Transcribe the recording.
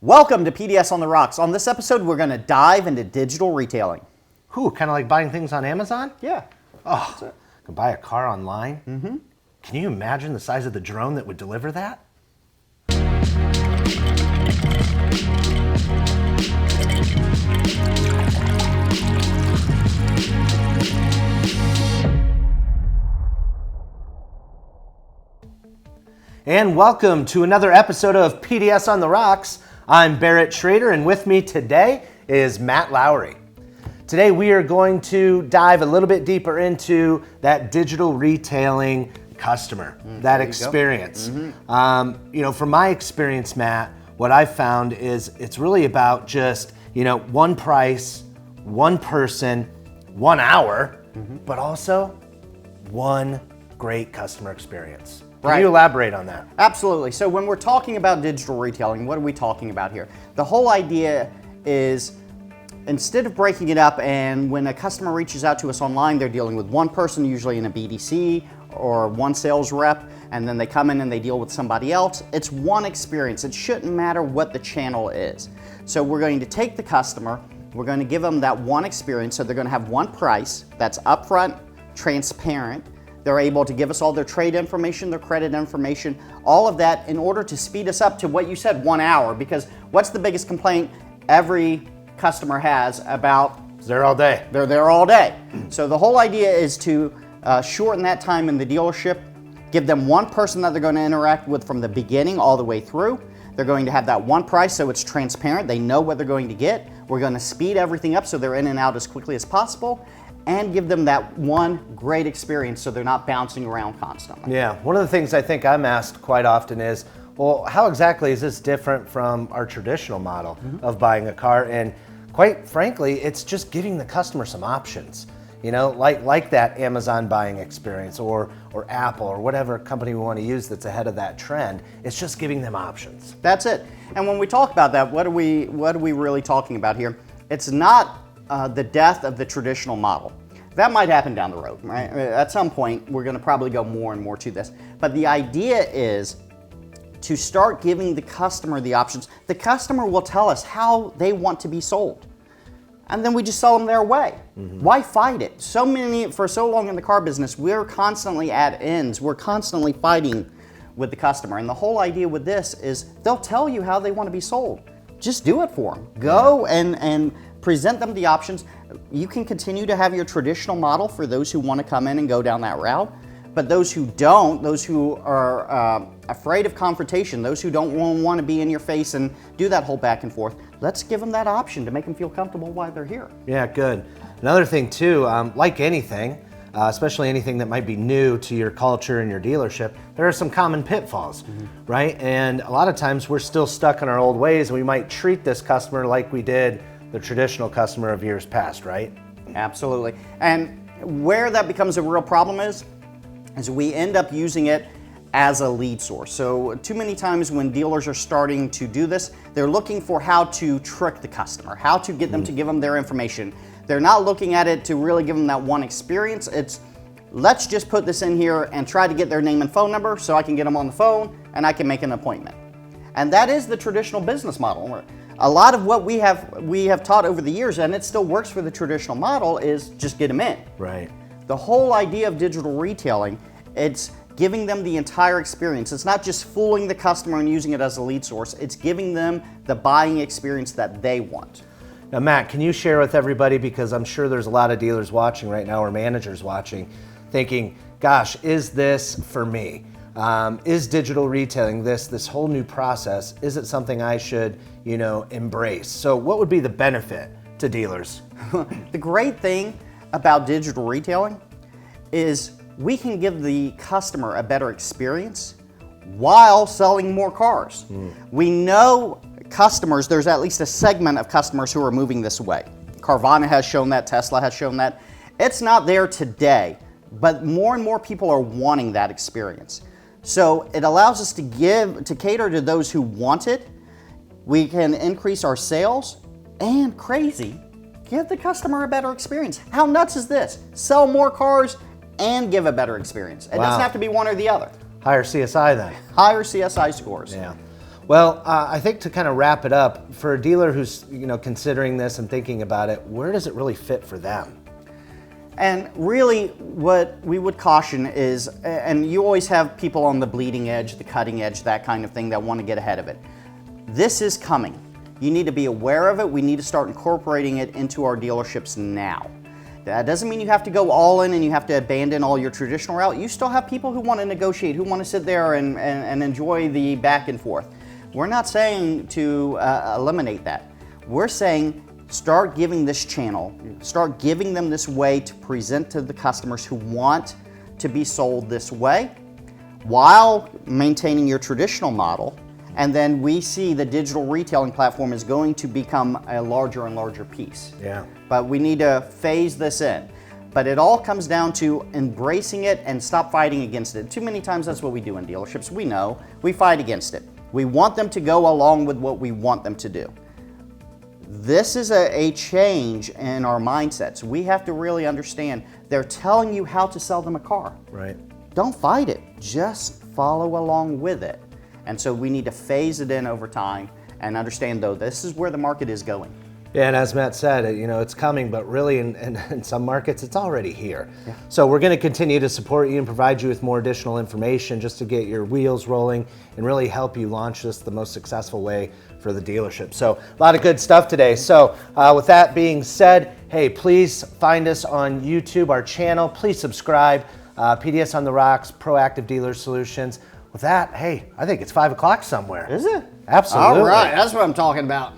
Welcome to PDS on the Rocks. On this episode, we're going to dive into digital retailing. Kind of like buying things on Amazon? Yeah. Oh, you can buy a car online? Mm-hmm. Can you imagine the size of the drone that would deliver that? And welcome to another episode of PDS on the Rocks. I'm Barrett Schrader, and with me today is Matt Lowry. Today we are going to dive a little bit deeper into that digital retailing customer, that experience. Mm-hmm. From my experience, Matt, what I've found is it's really about just, one price, one person, 1 hour, but also one great customer experience. Can you elaborate on that? Absolutely. So when we're talking about digital retailing, what are we talking about here? The whole idea is instead of breaking it up and when a customer reaches out to us online, they're dealing with one person, usually in a BDC or one sales rep, and then they come in and they deal with somebody else. It's one experience. It shouldn't matter what the channel is. So we're going to take the customer, we're going to give them that one experience, so they're going to have one price that's upfront, transparent. They're able to give us all their trade information, their credit information, all of that in order to speed us up to what you said, 1 hour. Because what's the biggest complaint every customer has about? They're all day. They're there all day. So the whole idea is to shorten that time in the dealership, give them one person that they're going to interact with from the beginning all the way through. They're going to have that one price so it's transparent. They know what they're going to get. We're going to speed everything up so they're in and out as quickly as possible, and give them that one great experience so they're not bouncing around constantly. Yeah, one of the things I think I'm asked quite often is, well, how exactly is this different from our traditional model of buying a car? And quite frankly, it's just giving the customer some options, like that Amazon buying experience or Apple or whatever company we want to use that's ahead of that trend. It's just giving them options. That's it. And when we talk about that, what are we really talking about here? It's not the death of the traditional model. That might happen down the road, right? At some point, we're going to probably go more and more to this. But the idea is to start giving the customer the options. The customer will tell us how they want to be sold, and then we just sell them their way. Why fight it? For so long in the car business, we're constantly at ends. We're constantly fighting with the customer. And the whole idea with this is they'll tell you how they want to be sold. Just do it for them. Go and present them the options. You can continue to have your traditional model for those who want to come in and go down that route, but those who don't, those who are afraid of confrontation, those who don't want to be in your face and do that whole back and forth, let's give them that option to make them feel comfortable while they're here. Yeah, good. Another thing too, like anything, especially anything that might be new to your culture and your dealership, there are some common pitfalls, right? And a lot of times we're still stuck in our old ways, and we might treat this customer like we did the traditional customer of years past, right? Absolutely. And where that becomes a real problem is we end up using it as a lead source. So too many times when dealers are starting to do this, they're looking for how to trick the customer, how to get them to give them their information. They're not looking at it to really give them that one experience. It's, let's just put this in here and try to get their name and phone number so I can get them on the phone and I can make an appointment. And that is the traditional business model. A lot of what we have taught over the years, and it still works for the traditional model, is just get them in. Right. The whole idea of digital retailing, it's giving them the entire experience. It's not just fooling the customer and using it as a lead source. It's giving them the buying experience that they want. Now, Matt, can you share with everybody, because I'm sure there's a lot of dealers watching right now or managers watching, thinking, gosh, is this for me? Is digital retailing this whole new process, is it something I should, embrace? So what would be the benefit to dealers? The great thing about digital retailing is we can give the customer a better experience while selling more cars. We know customers, there's at least a segment of customers who are moving this way. Carvana has shown that, Tesla has shown that. It's not there today, but more and more people are wanting that experience. So it allows us to cater to those who want it. We can increase our sales and give the customer a better experience. How nuts is this? Sell more cars and give a better experience. It doesn't have to be one or the other. Higher CSI then. Higher CSI scores. Yeah. Well, I think to kind of wrap it up, for a dealer who's considering this and thinking about it, where does it really fit for them? And really what we would caution is, and you always have people on the bleeding edge, the cutting edge, that kind of thing that want to get ahead of it. This is coming. You need to be aware of it. We need to start incorporating it into our dealerships now. That doesn't mean you have to go all in and you have to abandon all your traditional route. You still have people who want to negotiate, who want to sit there and enjoy the back and forth. We're not saying to eliminate that. We're saying start giving this channel, start giving them this way to present to the customers who want to be sold this way while maintaining your traditional model. And then we see the digital retailing platform is going to become a larger and larger piece. Yeah. But we need to phase this in. But it all comes down to embracing it and stop fighting against it. Too many times that's what we do in dealerships. We know, we fight against it. We want them to go along with what we want them to do. This is a change in our mindsets. We have to really understand they're telling you how to sell them a car. Right. Don't fight it, just follow along with it. And so we need to phase it in over time and understand, though, this is where the market is going. Yeah, and as Matt said, it's coming, but really in some markets, it's already here. Yeah. So we're going to continue to support you and provide you with more additional information just to get your wheels rolling and really help you launch this the most successful way for the dealership. So a lot of good stuff today. So with that being said, hey, please find us on YouTube, our channel. Please subscribe. PDS on the Rocks, Proactive Dealer Solutions. With that, hey, I think it's 5 o'clock somewhere. Is it? Absolutely. All right, that's what I'm talking about.